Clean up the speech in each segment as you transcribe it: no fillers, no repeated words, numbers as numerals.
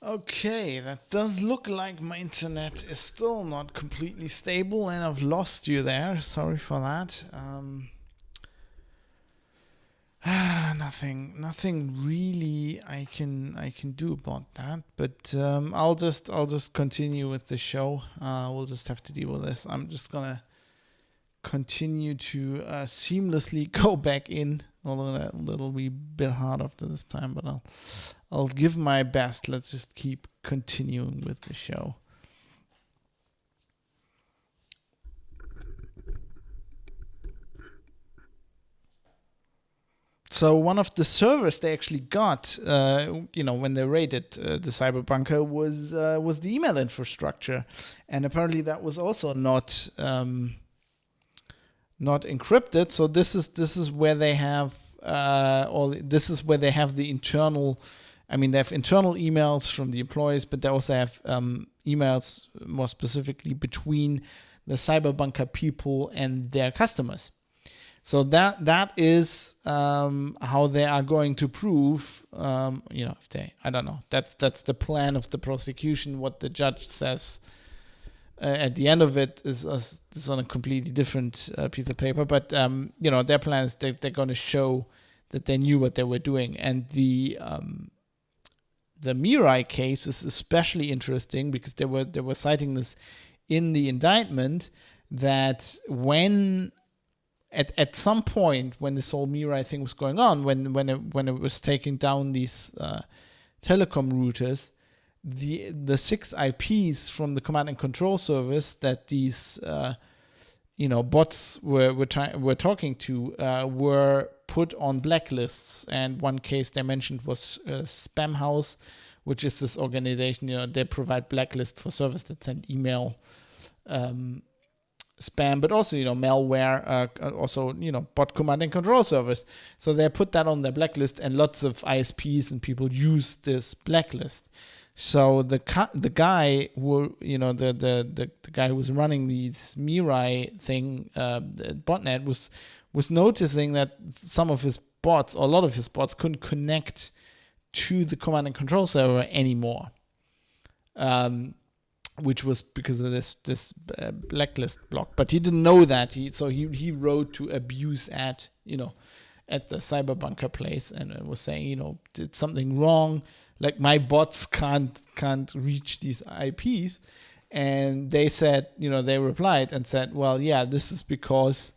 Okay, that does look like my internet is still not completely stable, and I've lost you there. Sorry for that. Nothing really I can do about that. But I'll just continue with the show. We'll just have to deal with this. I'm just gonna continue to seamlessly go back in, although that'll be a bit hard after this time. But I'll give my best. Let's just keep continuing with the show. So one of the servers they actually got, when they raided the Cyberbunker was the email infrastructure, and apparently that was also not encrypted. So this is where they have the internal. I mean, they have internal emails from the employees, but they also have emails more specifically between the Cyberbunker people and their customers. So that is how they are going to prove, if they, I don't know, that's the plan of the prosecution. What the judge says at the end of it is on a completely different piece of paper. But their plan is they're going to show that they knew what they were doing. And the Mirai case is especially interesting because they were citing this in the indictment, that when at some point when this whole Mirai thing was going on, when it was taking down these telecom routers, the 6 IPs from the command and control service that these bots were talking to were put on blacklists. And one case they mentioned was Spam House, which is this organization. They provide blacklists for servers that send email spam, but also malware, also bot command and control servers. So they put that on their blacklist, and lots of ISPs and people use this blacklist. So the guy who the guy who was running this Mirai thing, the botnet, was noticing that some of his bots, or a lot of his bots, couldn't connect to the command and control server anymore. Which was because of this blacklist block, but he didn't know that. He wrote to abuse at the Cyberbunker place and was saying, did something wrong, like my bots can't reach these IPs. And they said, they replied and said, well, yeah, this is because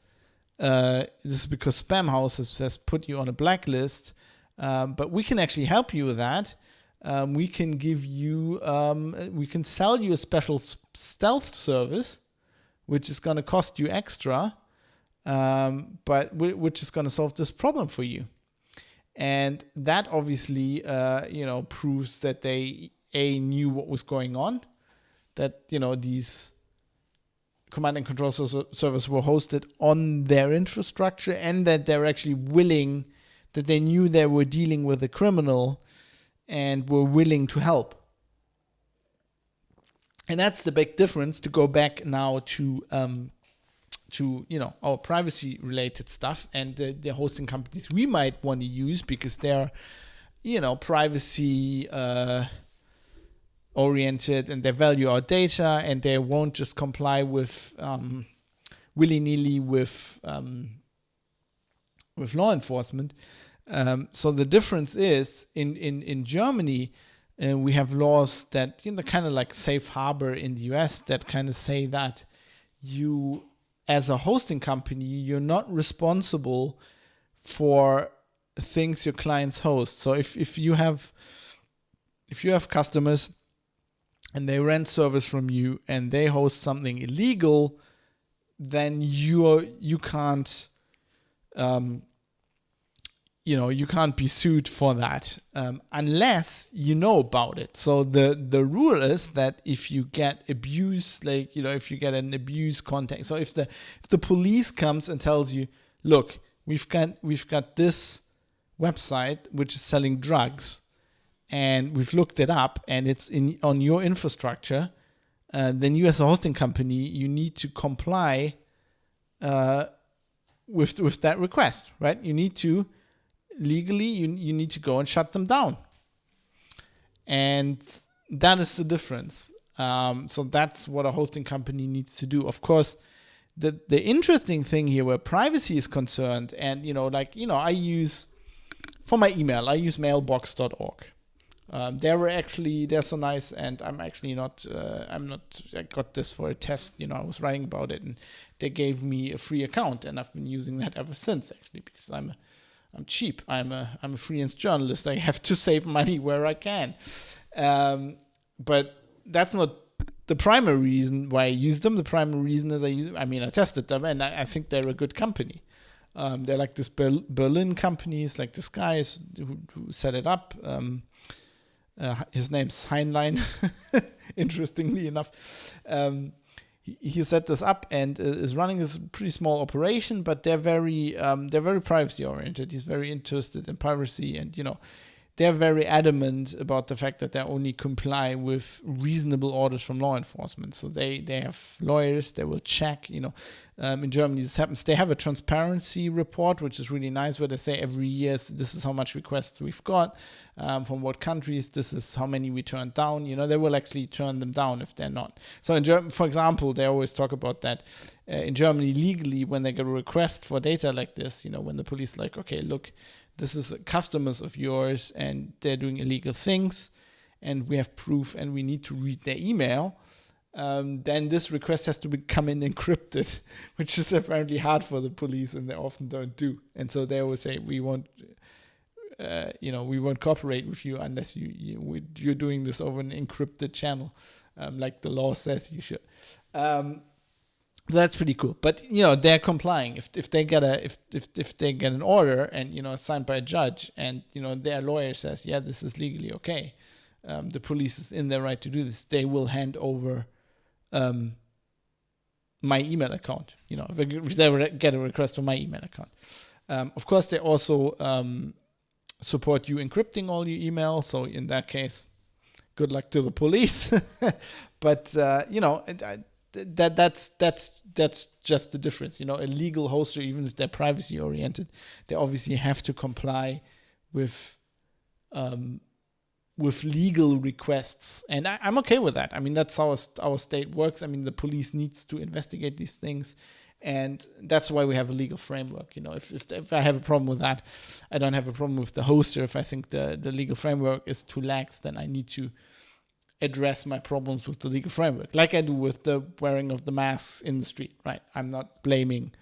Spam House has put you on a blacklist, but we can actually help you with that. We can give you, we can sell you a special stealth service, which is going to cost you extra, but which is going to solve this problem for you. And that obviously, proves that they knew what was going on, that these command and control servers were hosted on their infrastructure, and that they're actually willing, that they knew they were dealing with a criminal and were willing to help. And that's the big difference, to go back now to our privacy related stuff and the hosting companies we might want to use, because they're privacy oriented, and they value our data, and they won't just comply with willy-nilly with law enforcement. So the difference is in Germany, we have laws that kind of like safe harbor in the US, that kind of say that you, as a hosting company, you're not responsible for things your clients host. So if you have customers and they rent servers from you and they host something illegal, then you can't you can't be sued for that unless you know about it. So the rule is that if you get abuse, if you get an abuse contact, so if the police comes and tells you, look, we've got this website which is selling drugs, and we've looked it up and it's on your infrastructure, then you, as a hosting company, you need to comply with that request, right? You need to legally, you need to go and shut them down. And that is the difference. So that's what a hosting company needs to do. Of course, the interesting thing here where privacy is concerned, and I use for my email, I use mailbox.org. They're so nice, and I'm actually not. I got this for a test. I was writing about it, and they gave me a free account, and I've been using that ever since. Actually, because I'm cheap. I'm a freelance journalist. I have to save money where I can, but that's not the primary reason why I use them. The primary reason is I tested them, and I think they're a good company. They're like this Berlin companies, like this guy who set it up. His name's Heinlein, interestingly enough. He set this up and is running this pretty small operation, but they're very privacy oriented. He's very interested in privacy, and they're very adamant about the fact that they only comply with reasonable orders from law enforcement. So they have lawyers, they will check, in Germany this happens. They have a transparency report, which is really nice, where they say every year, this is how much requests we've got, from what countries, this is how many we turned down. They will actually turn them down if they're not. So in Germany, for example, they always talk about that in Germany legally, when they get a request for data like this, when the police like, okay, look, this is customers of yours and they're doing illegal things and we have proof and we need to read their email, then this request has to come in encrypted, which is apparently hard for the police and they often don't do. And so they always say, we won't cooperate with you unless you're doing this over an encrypted channel, like the law says you should. That's pretty cool, but they're complying. If they get an order and signed by a judge, and their lawyer says, yeah, this is legally okay, the police is in their right to do this. They will hand over my email account. If they get a request from my email account. Of course, they also support you encrypting all your emails. So in that case, good luck to the police. But that's just the difference. A legal hoster, even if they're privacy oriented, they obviously have to comply with legal requests, and I'm okay with that. That's how our state works. The police needs to investigate these things, and that's why we have a legal framework. If I have a problem with that, I don't have a problem with the hoster. If I think the legal framework is too lax, then I need to address my problems with the legal framework, like I do with the wearing of the masks in the street, right? I'm not blaming.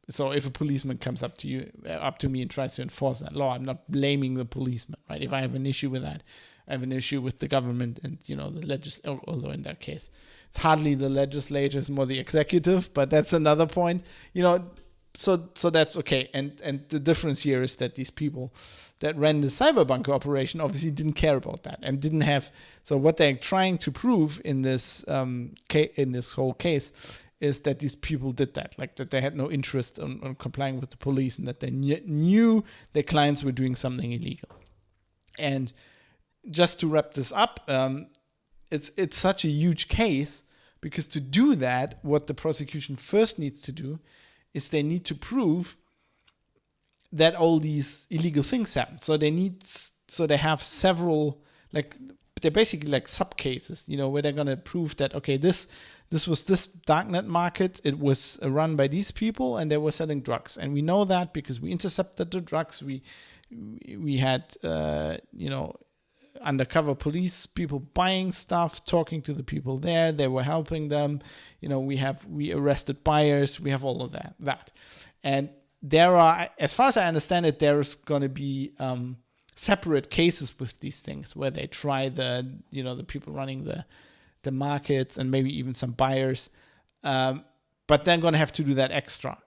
So if a policeman comes up to me and tries to enforce that law, I'm not blaming the policeman, right? If I have an issue with that, I have an issue with the government and the although in that case, it's hardly the legislature, it's more the executive, but that's another point, So that's okay. And the difference here is that these people that ran the Cyberbunker operation obviously didn't care about that and didn't have. So what they're trying to prove in this whole case is that these people did that, like that they had no interest on complying with the police and that they knew their clients were doing something illegal. And just to wrap this up, it's such a huge case because to do that, what the prosecution first needs to do is they need to prove that all these illegal things happen. So they have several, they're basically like sub cases, where they're going to prove that, okay, this was this darknet market. It was run by these people and they were selling drugs. And we know that because we intercepted the drugs. We had, undercover police people buying stuff, talking to the people there. They were helping them. We arrested buyers. We have all of that. And there are, as far as I understand it, there's going to be separate cases with these things where they try the people running the markets and maybe even some buyers. But they're going to have to do that extra.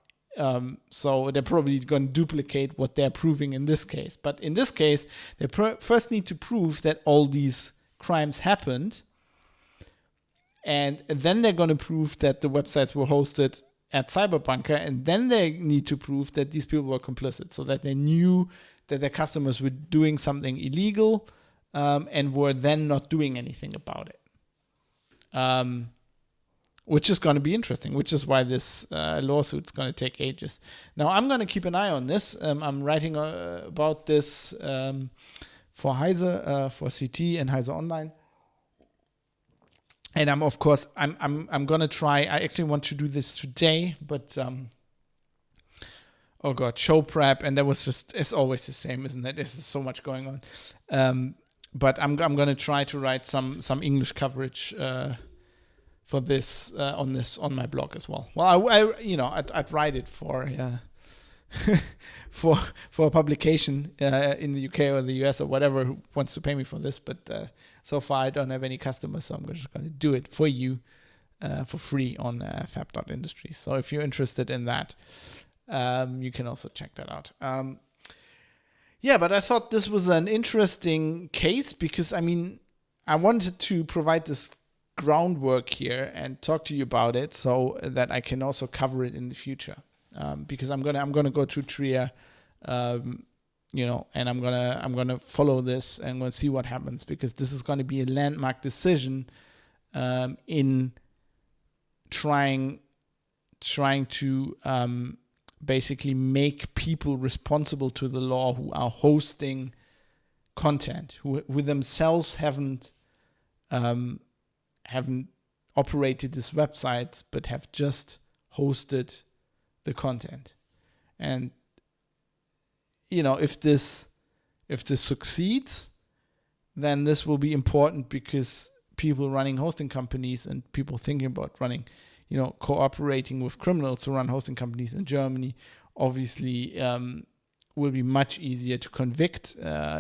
So they're probably going to duplicate what they're proving in this case. But in this case, they first need to prove that all these crimes happened. And then they're going to prove that the websites were hosted at Cyberbunker. And then they need to prove that these people were complicit, so that they knew that their customers were doing something illegal and were then not doing anything about it. Which is going to be interesting, which is why this lawsuit's going to take ages. Now, I'm going to keep an eye on this. I'm writing about this for Heise, for CT and Heise Online. And I'm gonna try. I actually want to do this today, but oh god, show prep, and that was just, it's always the same, isn't it? There's so much going on. But I'm gonna try to write some English coverage for this on my blog as well. Well, I'd write it for for a publication in the UK or the US or whatever who wants to pay me for this, but so far I don't have any customers, so I'm just going to do it for you for free on fab.industries. So if you're interested in that, you can also check that out. But I thought this was an interesting case because, I mean, I wanted to provide this groundwork here and talk to you about it so that I can also cover it in the future. Because I'm gonna go to Trier, and I'm gonna follow this and I'm gonna see what happens, because this is going to be a landmark decision in trying to basically make people responsible to the law who are hosting content, who themselves haven't operated these websites but have just hosted the content. And if this succeeds, then this will be important, because people running hosting companies and people thinking about running, cooperating with criminals to run hosting companies in Germany, obviously will be much easier to convict.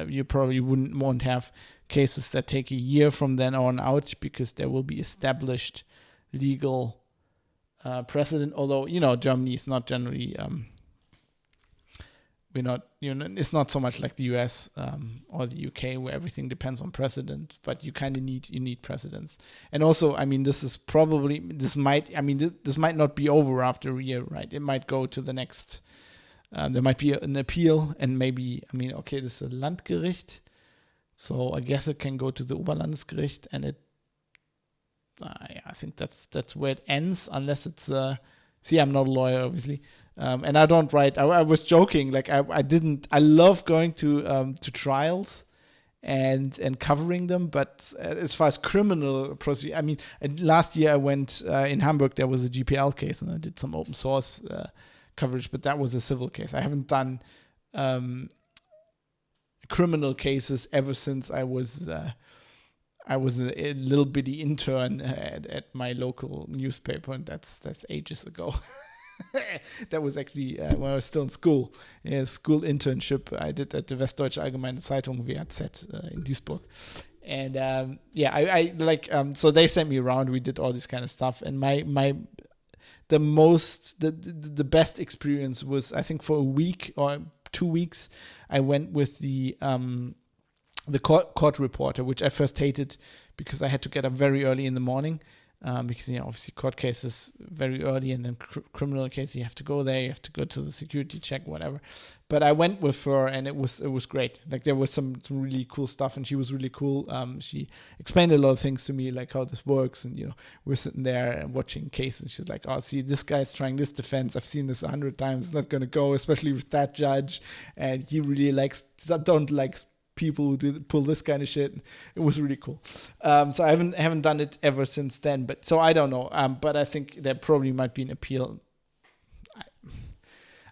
You probably won't have cases that take a year from then on out, because there will be established legal precedent. Although Germany is not generally it's not so much like the US or the UK, where everything depends on precedent, but you kind of need precedents. And also, I mean, this might not be over after a year, right? It might go to the next. There might be an appeal, and maybe, this is a Landgericht, so I guess it can go to the Oberlandesgericht, and I think that's where it ends, unless it's I'm not a lawyer, obviously, and I don't write. I was joking, like I love going to trials and covering them, but as far as criminal procedure, I mean, last year I went in Hamburg. There was a GPL case, and I did some open source coverage, but that was a civil case. I haven't done criminal cases ever since I was a little bitty intern at my local newspaper, and that's ages ago. That was actually when I was still in school. School internship I did at the Westdeutsche Allgemeine Zeitung WAZ in Duisburg. And I like so they sent me around. We did all this kind of stuff, and the best experience was, I think, for a week or 2 weeks, I went with the court reporter, which I first hated because I had to get up very early in the morning, because obviously court cases very early, and then criminal case you have to go there, you have to go to the security check, whatever. But I went with her, and it was great. Like, there was some really cool stuff, and she was really cool. She explained a lot of things to me, like how this works, and we're sitting there and watching cases. She's like, "Oh, see, this guy's trying this defense. I've seen this 100 times. It's not gonna go, especially with that judge, and he really don't like people who pull this kind of shit." It was really cool. So I haven't done it ever since then. But so I don't know. But I think there probably might be an appeal.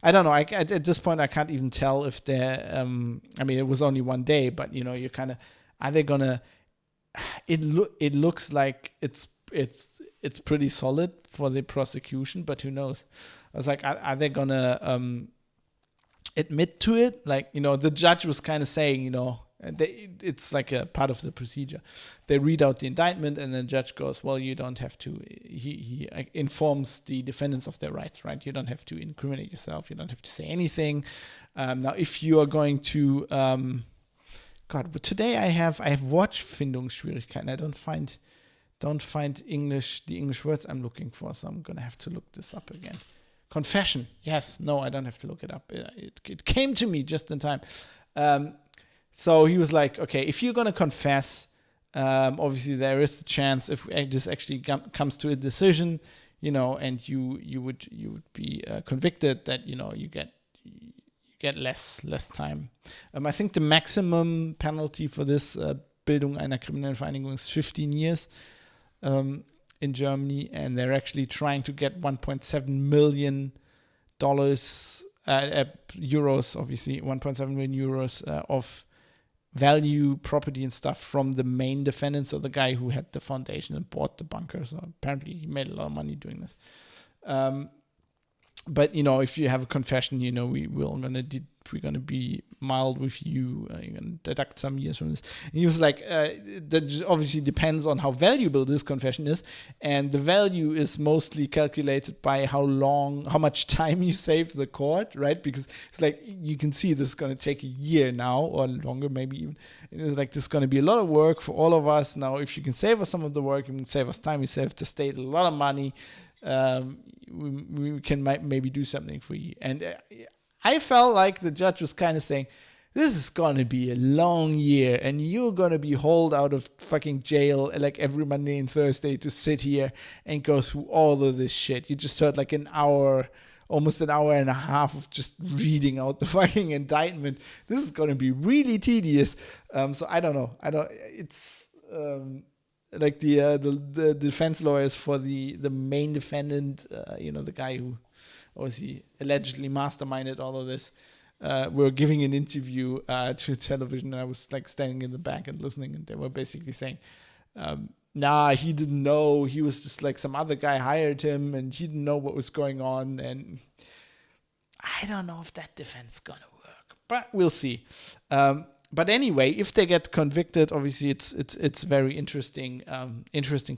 I don't know. At this point, I can't even tell if they're. It was only one day, but you're kind of. Are they gonna? It looks like it's pretty solid for the prosecution, but who knows? I was like, are they gonna admit to it? Like, the judge was kind of saying, it's like a part of the procedure. They read out the indictment, and then the judge goes, well, you don't have to. He informs the defendants of their rights, right? You don't have to incriminate yourself. You don't have to say anything. Now, if you are going to, but today I have Wortfindungsschwierigkeiten. I don't find the English words I'm looking for, so I'm gonna have to look this up again. Confession. Yes. No, I don't have to look it up. It came to me just in time. So he was like, okay, if you're going to confess, obviously there is the chance, if this actually comes to a decision, and you would be convicted, that, you get less time. I think the maximum penalty for this Bildung einer kriminellen Vereinigung is 15 years in Germany, and they're actually trying to get $1.7 million euros, obviously 1.7 million euros of value, property and stuff from the main defendant, so the guy who had the foundation and bought the bunker. So apparently he made a lot of money doing this. But if you have a confession, we're gonna be mild with you. You're gonna deduct some years from this. And he was like, that obviously depends on how valuable this confession is, and the value is mostly calculated by how much time you save the court, right? Because it's like you can see this is gonna take a year now or longer, maybe even. It was like this is gonna be a lot of work for all of us. Now, if you can save us some of the work, you can save us time, you save the state a lot of money. We can maybe do something for you. And I felt like the judge was kind of saying, this is going to be a long year and you're going to be hauled out of fucking jail like every Monday and Thursday to sit here and go through all of this shit. You just heard like almost an hour and a half of just reading out the fucking indictment. This is going to be really tedious. So I don't know. It's like the defense lawyers for the main defendant, the guy who obviously allegedly masterminded all of this, were giving an interview to television, and I was like standing in the back and listening, and they were basically saying, he didn't know, he was just like some other guy hired him and he didn't know what was going on. And I don't know if that defense is gonna work, but we'll see. But anyway, if they get convicted, obviously it's very interesting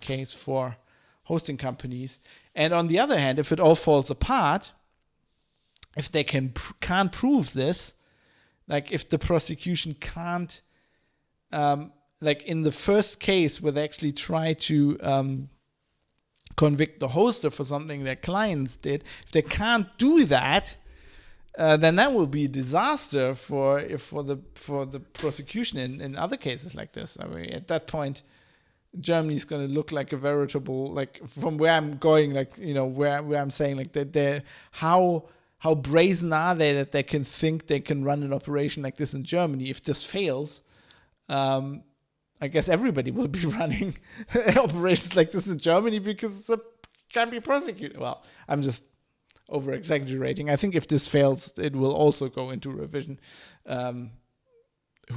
case for hosting companies. And on the other hand, if it all falls apart, if they can't prove this, like if the prosecution can't, like in the first case where they actually try to convict the hoster for something their clients did, if they can't do that, then that will be a disaster for the prosecution in other cases like this. I mean, at that point, Germany is going to look like a veritable, like from where I'm going, like where I'm saying like that how brazen are they that they can think they can run an operation like this in Germany? If this fails, I guess everybody will be running operations like this in Germany because it can't be prosecuted. Well, I'm just over exaggerating. I think if this fails, it will also go into revision. Who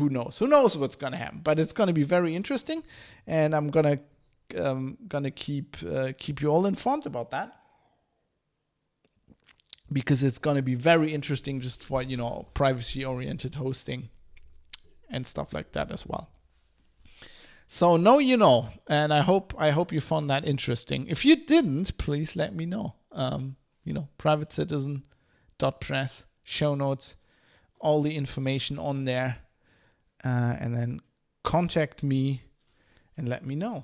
knows? Who knows what's going to happen? But it's going to be very interesting, and I'm gonna keep you all informed about that, because it's going to be very interesting just for privacy-oriented hosting and stuff like that as well. So now you know, and I hope you found that interesting. If you didn't, please let me know. privatecitizen.press, show notes, all the information on there, and then contact me and let me know.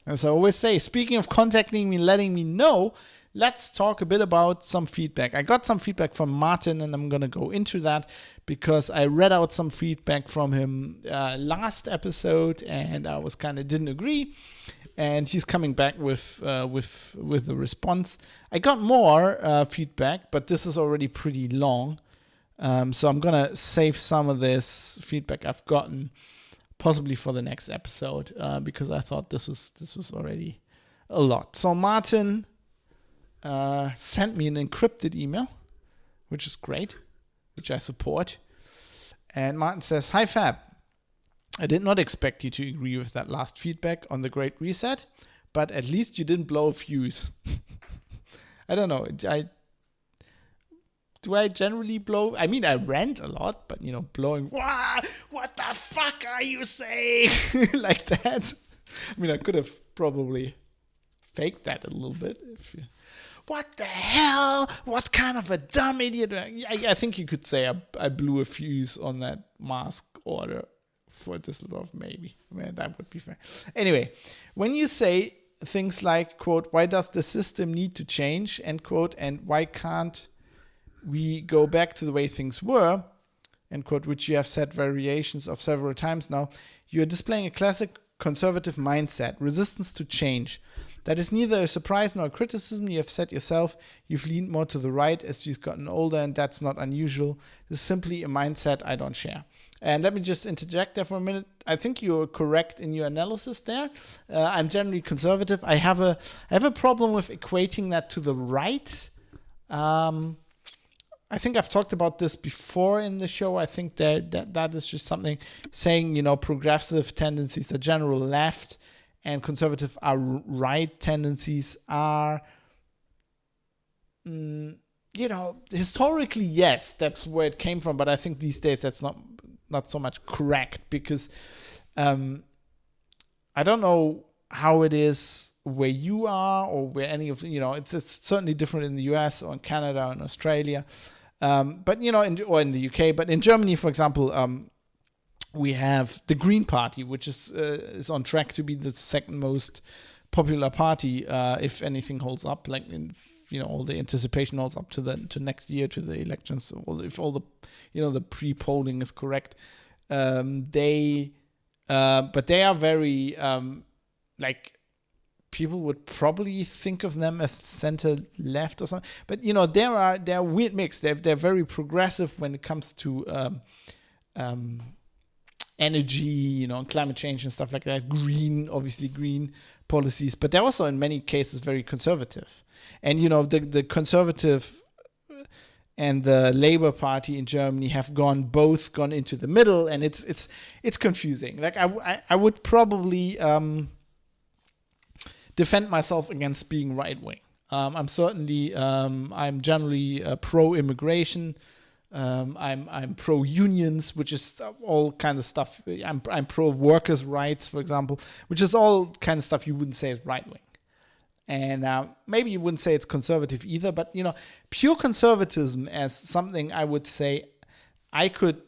As I always say, speaking of contacting me, letting me know, let's talk a bit about some feedback. I got some feedback from Martin, and I'm going to go into that because I read out some feedback from him last episode, and I was didn't agree. And he's coming back with the response. I got more feedback, but this is already pretty long. So I'm going to save some of this feedback I've gotten possibly for the next episode, because I thought this was already a lot. So Martin sent me an encrypted email, which is great, which I support. And Martin says, "Hi Fab, I did not expect you to agree with that last feedback on the Great Reset, but at least you didn't blow a fuse." I don't know. Do I generally blow? I mean, I rant a lot, but blowing, what the fuck are you saying? Like that. I mean, I could have probably faked that a little bit. What the hell? What kind of a dumb idiot? I think you could say I blew a fuse on that mask order for Düsseldorf, maybe. I mean, that would be fair. Anyway, when you say things like, quote, "Why does the system need to change?" end quote, and "Why can't we go back to the way things were?" end quote, which you have said variations of several times now, you are displaying a classic conservative mindset, resistance to change. That is neither a surprise nor a criticism. You have said yourself you've leaned more to the right as you've gotten older, and that's not unusual. This is simply a mindset I don't share. And let me just interject there for a minute. I think you're correct in your analysis there. I'm generally conservative. I have a problem with equating that to the right. I think I've talked about this before in the show. I think that is just something saying, progressive tendencies, the general left, and conservative are right tendencies are, historically, yes, that's where it came from. But I think these days that's not so much correct, because I don't know how it is where you are or where any of, it's certainly different in the US or in Canada or in Australia. But, or in the UK, but in Germany, for example, we have the Green Party, which is on track to be the second most popular party, if anything holds up, like all the anticipation holds up to next year, to the elections, if all the, the pre-polling is correct. But they are very, people would probably think of them as center left or something. But, they're weird mix. They're very progressive when it comes to energy, climate change and stuff like that. Green policies. But they're also in many cases very conservative. And, the conservative and the Labour Party in Germany have both gone into the middle, and it's confusing. Like I would probably defend myself against being right wing. I'm certainly I'm generally pro-immigration. I'm pro-unions, which is all kind of stuff. I'm pro-workers' rights, for example, which is all kind of stuff you wouldn't say is right wing. And maybe you wouldn't say it's conservative either, but pure conservatism as something I would say I could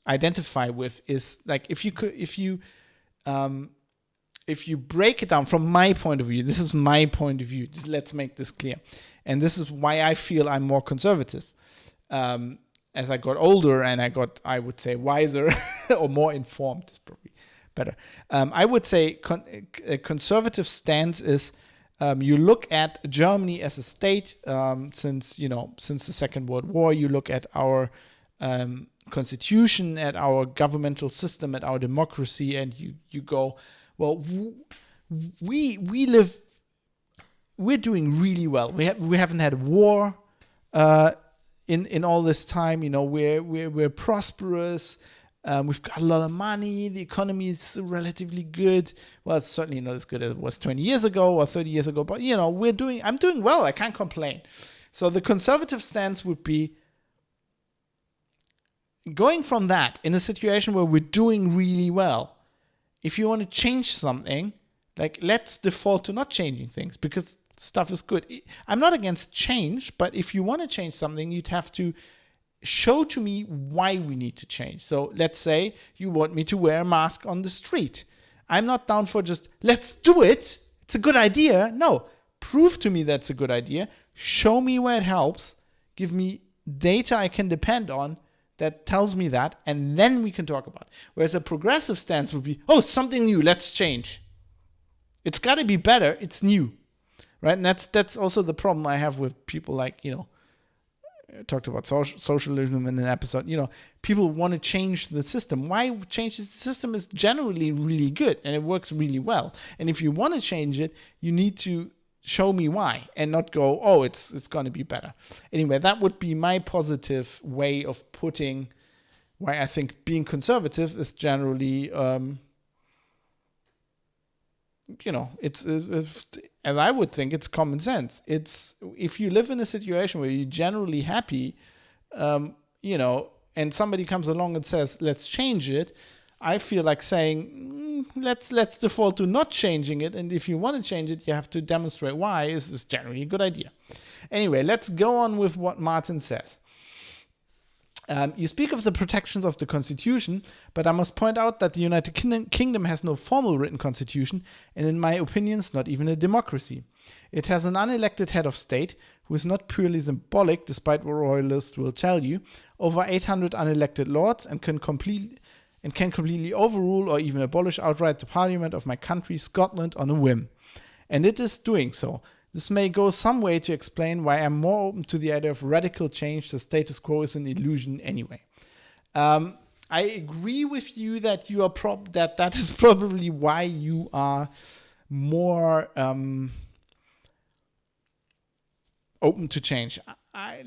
identify with is like if you break it down from my point of view. This is my point of view. Let's make this clear, and this is why I feel I'm more conservative. As I got older and I would say wiser or more informed is probably better. I would say a conservative stance is you look at Germany as a state since the Second World War. You look at our constitution, at our governmental system, at our democracy, and you go, well, we're doing really well. We haven't had war in all this time. We're prosperous. We've got a lot of money. The economy is relatively good. Well, it's certainly not as good as it was 20 years ago or 30 years ago, but I'm doing well. I can't complain. So the conservative stance would be going from that in a situation where we're doing really well. If you want to change something, like let's default to not changing things because stuff is good. I'm not against change, but if you want to change something, you'd have to show to me why we need to change. So let's say you want me to wear a mask on the street. I'm not down for just, let's do it. It's a good idea. No, prove to me that's a good idea. Show me where it helps. Give me data I can depend on that tells me that, and then we can talk about it. Whereas a progressive stance would be, oh, something new, let's change. It's got to be better. It's new, right? And that's also the problem I have with people like, I talked about socialism in an episode. People want to change the system. Why change the system is generally really good and it works really well. And if you want to change it, you need to show me why and not go, oh, it's going to be better. Anyway, that would be my positive way of putting why I think being conservative is generally, it's as I would think, it's common sense. It's if you live in a situation where you're generally happy, and somebody comes along and says, let's change it, I feel like saying, let's default to not changing it. And if you want to change it, you have to demonstrate why is generally a good idea. Anyway, let's go on with what Martin says. You speak of the protections of the Constitution, but I must point out that the United Kingdom has no formal written constitution, and in my opinion, it's not even a democracy. It has an unelected head of state, who is not purely symbolic, despite what royalists will tell you, over 800 unelected lords, and and can completely overrule or even abolish outright the parliament of my country, Scotland, on a whim. And it is doing so. This may go some way to explain why I'm more open to the idea of radical change. The status quo is an illusion anyway. I agree with you that you are that is probably why you are more open to change. I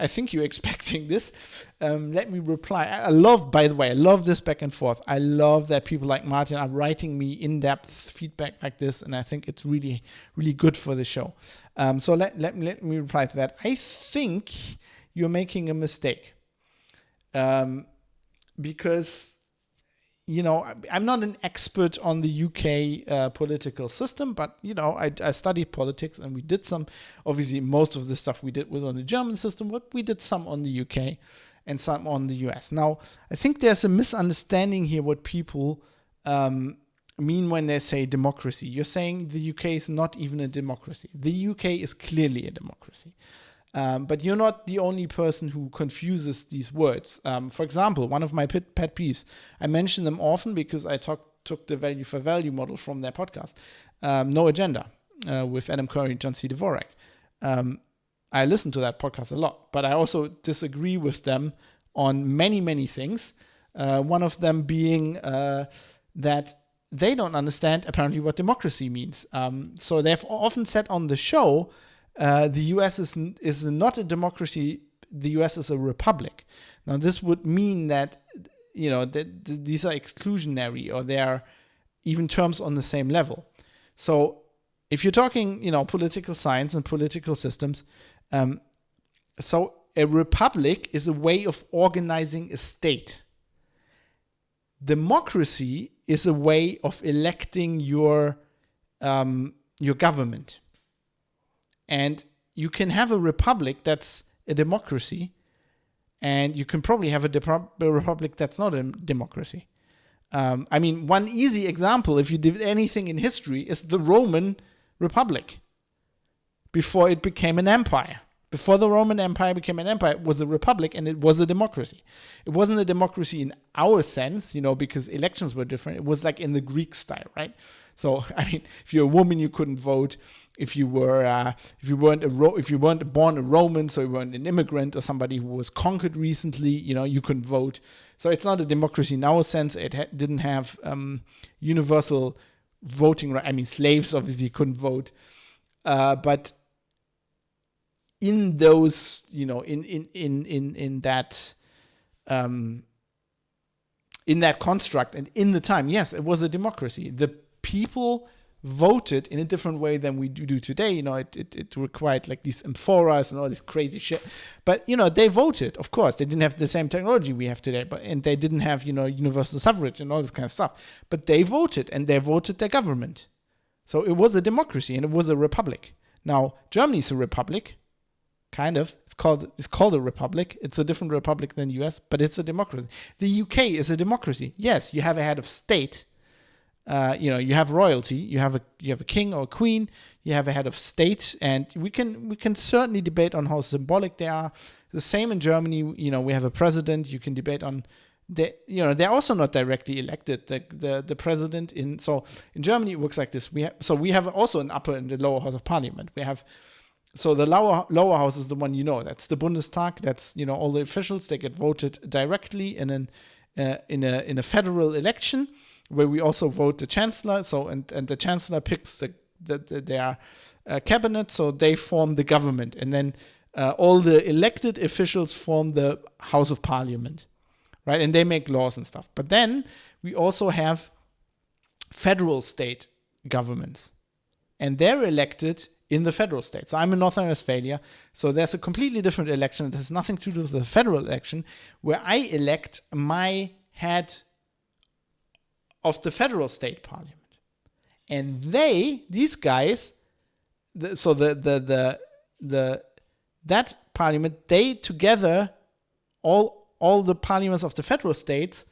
think you're expecting this. Let me reply. By the way, I love this back and forth. I love that people like Martin are writing me in-depth feedback like this, and I think it's really, really good for the show. So let me reply to that. I think you're making a mistake. Because, I'm not an expert on the UK political system, but, I studied politics, and we did some, obviously most of the stuff we did was on the German system, but we did some on the UK and some on the US. Now, I think there's a misunderstanding here what people mean when they say democracy. You're saying the UK is not even a democracy. The UK is clearly a democracy. But you're not the only person who confuses these words. For example, one of my pet peeves, I mention them often because I took the value for value model from their podcast, No Agenda, with Adam Curry and John C. Dvorak. I listen to that podcast a lot, but I also disagree with them on many, many things. One of them being that they don't understand apparently what democracy means. So they've often said on the show, the US is not a democracy. The US is a republic. Now, this would mean that, that these are exclusionary, or they are even terms on the same level. So if you're talking, political science and political systems, so a republic is a way of organizing a state. Democracy is a way of electing your government. And you can have a republic that's a democracy, and you can probably have a republic that's not a democracy. One easy example, if you did anything in history, is the Roman Republic before it became an empire. Before the Roman Empire became an empire, it was a republic, and it was a democracy. It wasn't a democracy in our sense, because elections were different. It was like in the Greek style, right? So, if you're a woman, you couldn't vote. If you weren't born a Roman, so you weren't an immigrant or somebody who was conquered recently, you couldn't vote. So it's not a democracy in our sense. It didn't have universal voting right. Slaves obviously couldn't vote, but in those, in that construct and in the time, yes, it was a democracy. The people voted in a different way than we do today. It required like these amphoras and all this crazy shit. But, they voted, of course. They didn't have the same technology we have today, and they didn't have, universal suffrage and all this kind of stuff. But they voted, and they voted their government. So it was a democracy, and it was a republic. Now, Germany's a republic, kind of. It's called a republic. It's a different republic than the US, but it's a democracy. The UK is a democracy. Yes, you have a head of state. You have royalty, you have a king or a queen, you have a head of state, and we can certainly debate on how symbolic they are. The same in Germany, we have a president. You can debate on they're also not directly elected. The president in Germany it works like this. We have also an upper and a lower house of parliament. The lower house is the one that's the Bundestag. That's all the officials, they get voted directly in a federal election, where we also vote the chancellor. And the chancellor picks their cabinet, so they form the government, and then all the elected officials form the House of Parliament, right? And they make laws and stuff. But then we also have federal state governments, and they're elected in the federal state. So I'm in North Rhine-Westphalia, so there's a completely different election. It has nothing to do with the federal election, where I elect my head of the federal state parliament. And these guys, that parliament, they together, all the parliaments of the federal states,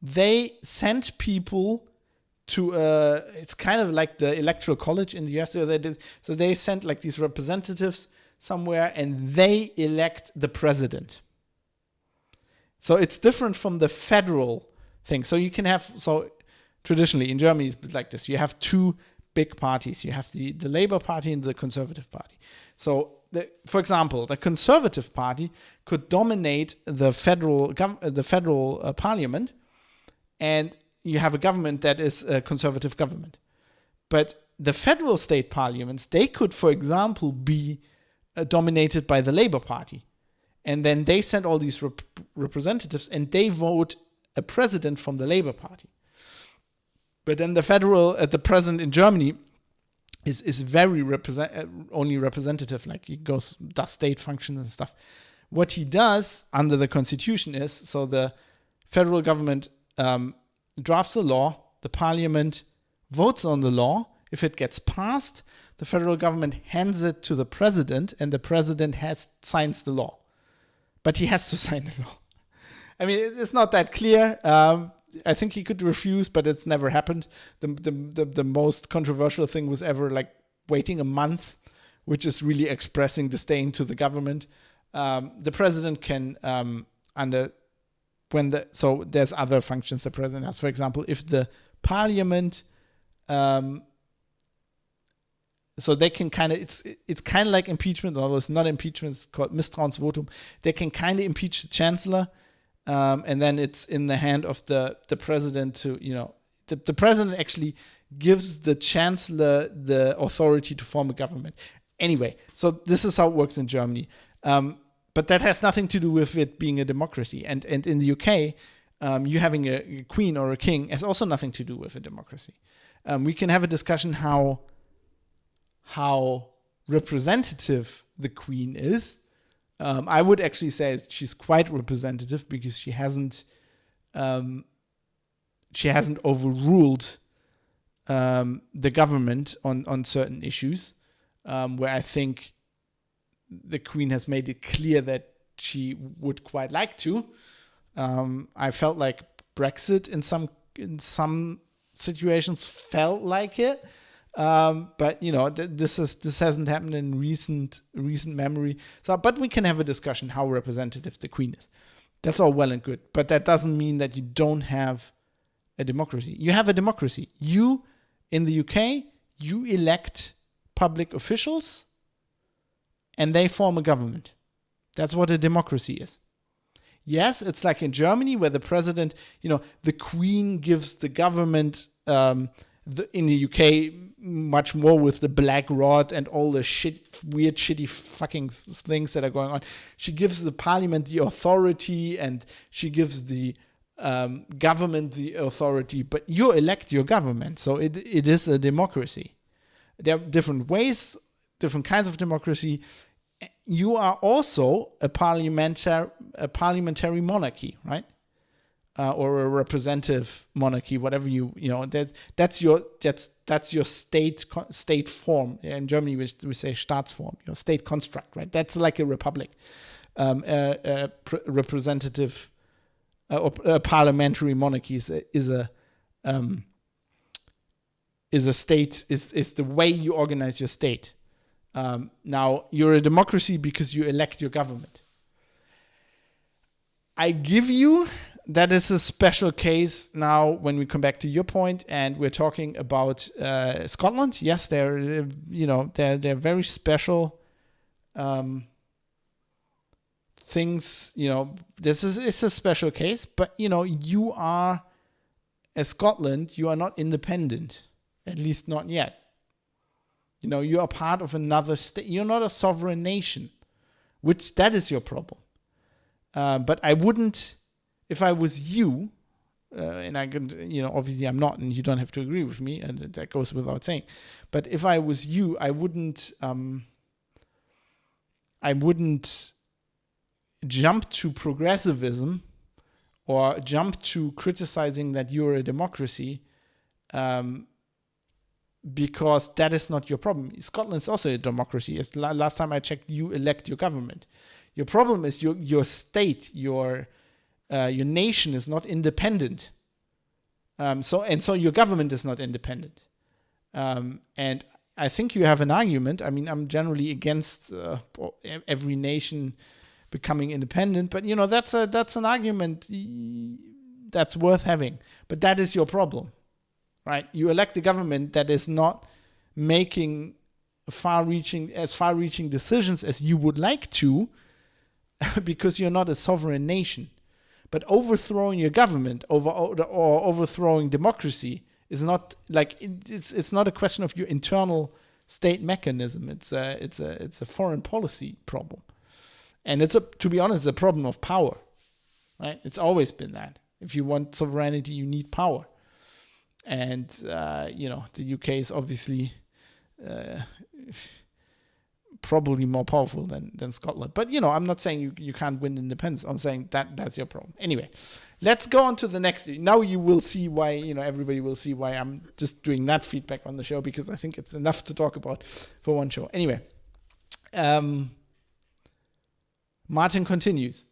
they sent people to it's kind of like the electoral college in the US. So they sent like these representatives somewhere, and they elect the president. So it's different from the federal thing. So you can have, so traditionally in Germany it's like this. You have two big parties. You have the Labour Party and the Conservative Party. So, for example, the Conservative Party could dominate the federal parliament, and you have a government that is a conservative government. But the federal state parliaments, they could, for example, be dominated by the Labour Party. And then they send all these representatives and they vote a president from the Labour Party. But then the president in Germany is very only representative, like he does state functions and stuff. What he does under the constitution is, so the federal government drafts a law, the parliament votes on the law. If it gets passed, the federal government hands it to the president, and the president signs the law. But he has to sign the law. I mean, it's not that clear. I think he could refuse, but it's never happened. The most controversial thing was ever like waiting a month, which is really expressing disdain to the government. The president can so there's other functions the president has. For example, if the parliament, so they can kind of, it's kind of like impeachment, although it's not impeachment, it's called Misstrauensvotum. They can kind of impeach the chancellor, and then it's in the hand of the president to, the president actually gives the chancellor the authority to form a government. Anyway, so this is how it works in Germany. But that has nothing to do with it being a democracy. And in the UK, you having a queen or a king has also nothing to do with a democracy. We can have a discussion how representative the queen is. I would actually say she's quite representative because she hasn't overruled the government on certain issues, where I think the Queen has made it clear that she would quite like to. I felt like Brexit in some situations felt like it, but this hasn't happened in recent memory. So, but we can have a discussion how representative the Queen is. That's all well and good, but that doesn't mean that you don't have a democracy. You have a democracy. You in the UK, you elect public officials, and they form a government. That's what a democracy is. Yes, it's like in Germany where the president, the Queen gives the government, in the UK, much more with the black rod and all the weird, shitty fucking things that are going on. She gives the parliament the authority and she gives the government the authority, but you elect your government. So it is a democracy. There are different ways, different kinds of democracy. You are also a parliamentary monarchy, right? Or a representative monarchy, whatever that's your state form. In Germany, we say Staatsform, your state construct, right? That's like a republic, a representative or a parliamentary monarchy is a state, is the way you organize your state. Now, you're a democracy because you elect your government. I give you that is a special case now when we come back to your point and we're talking about Scotland. Yes, they're very special things. It's a special case, but you are, as Scotland, you are not independent, at least not yet. You are part of another state. You're not a sovereign nation, which that is your problem. But I wouldn't, if I was you, and I could, obviously I'm not, and you don't have to agree with me, and that goes without saying. But if I was you, I wouldn't jump to progressivism or jump to criticizing that you're a democracy, because that is not your problem. Scotland is also a democracy. Last time I checked, you elect your government. Your problem is your state, your nation is not independent. So your government is not independent. And I think you have an argument. I mean, I'm generally against every nation becoming independent, but that's an argument. that's worth having. But that is your problem, right? You elect a government that is not making far-reaching decisions as you would like to, because you're not a sovereign nation. But overthrowing your government or overthrowing democracy is not like it's not a question of your internal state mechanism. It's a foreign policy problem, and to be honest, a problem of power, right? It's always been that. If you want sovereignty, you need power, and the UK is obviously probably more powerful than Scotland. But, I'm not saying you can't win independence. I'm saying that's your problem. Anyway, let's go on to the next. Now you will see why, everybody will see why I'm just doing that feedback on the show, because I think it's enough to talk about for one show. Anyway, Martin continues.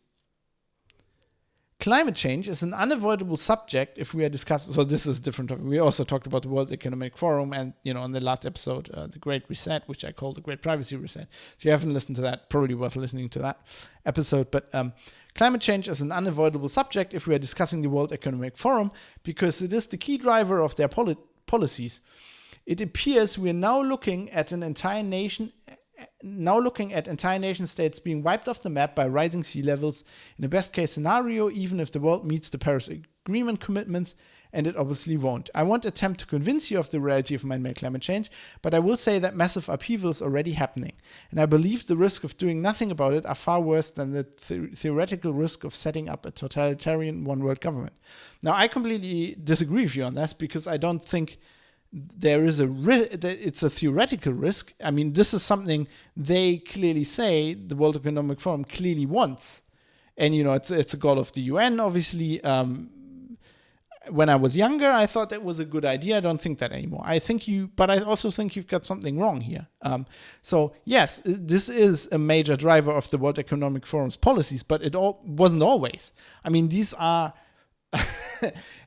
Climate change is an unavoidable subject if we are discussing. So this is different. We also talked about the World Economic Forum and, in the last episode, the Great Reset, which I call the Great Privacy Reset. So if you haven't listened to that, probably worth listening to that episode. But climate change is an unavoidable subject if we are discussing the World Economic Forum, because it is the key driver of their policies. It appears we are now looking at entire nation states being wiped off the map by rising sea levels in a best case scenario, even if the world meets the Paris Agreement commitments, and it obviously won't. I won't attempt to convince you of the reality of man-made climate change, but I will say that massive upheaval is already happening, and I believe the risk of doing nothing about it are far worse than the theoretical risk of setting up a totalitarian one-world government. Now, I completely disagree with you on that, because I don't think there is it's a theoretical risk. I mean, this is something they clearly say the World Economic Forum clearly wants. And, it's a goal of the UN, obviously. When I was younger, I thought that was a good idea. I don't think that anymore. But I also think you've got something wrong here. So yes, this is a major driver of the World Economic Forum's policies, but it wasn't always. I mean, these are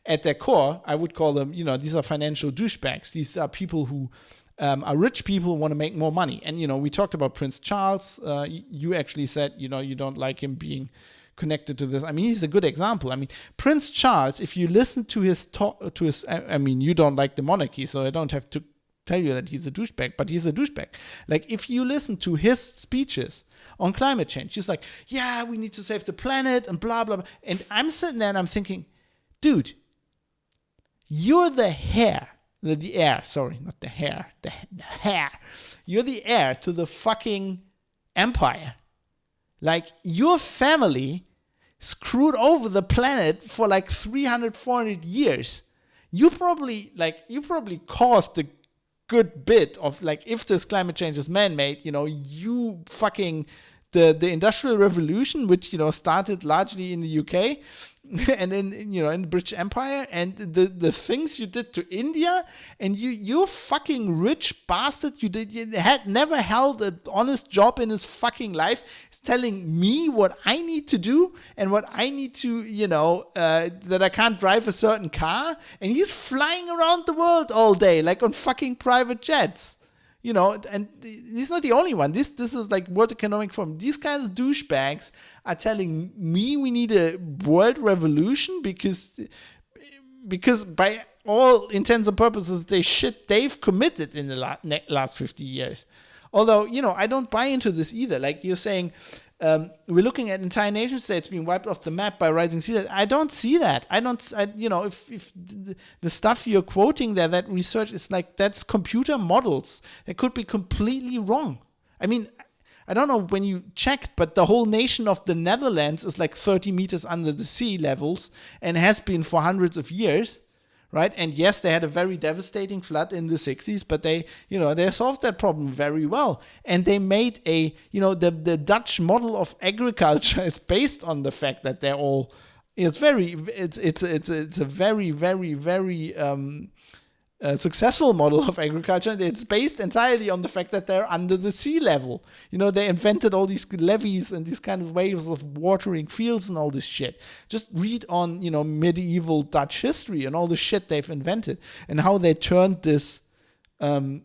at their core, I would call them, these are financial douchebags. These are people who are rich people who want to make more money. And, we talked about Prince Charles. You actually said, you don't like him being connected to this. I mean, he's a good example. I mean, Prince Charles, if you listen to his talk, you don't like the monarchy, so I don't have to tell you that he's a douchebag, but he's a douchebag. Like, if you listen to his speeches on climate change, he's like, yeah, we need to save the planet and blah, blah, blah. And I'm sitting there and I'm thinking, dude, you're the heir. The heir. You're the heir to the fucking empire. Like, your family screwed over the planet for like 300, 400 years. You probably caused a good bit of, like, if this climate change is man-made, you fucking, the Industrial Revolution, which, started largely in the UK and in the British Empire, and the things you did to India, and you fucking rich bastard, you had never held an honest job in his fucking life, is telling me what I need to do and what I need to, that I can't drive a certain car, and he's flying around the world all day, like on fucking private jets. And he's not the only one. This is like World Economic Forum. These kinds of douchebags are telling me we need a world revolution because by all intents and purposes, they've committed in the last 50 years. Although, I don't buy into this either. Like you're saying, we're looking at entire nation states being wiped off the map by rising sea levels. I don't see that. If the stuff you're quoting there, that research is like, that's computer models. That could be completely wrong. I mean, I don't know when you checked, but the whole nation of the Netherlands is like 30 meters under the sea levels and has been for hundreds of years. Right. And yes, they had a very devastating flood in the 60s, but they solved that problem very well. And they made the Dutch model of agriculture is based on the fact that they're all, it's a very, very, very successful model of agriculture. And it's based entirely on the fact that they're under the sea level. They invented all these levees and these kind of ways of watering fields and all this shit. Just read on, medieval Dutch history and all the shit they've invented and how they turned this, the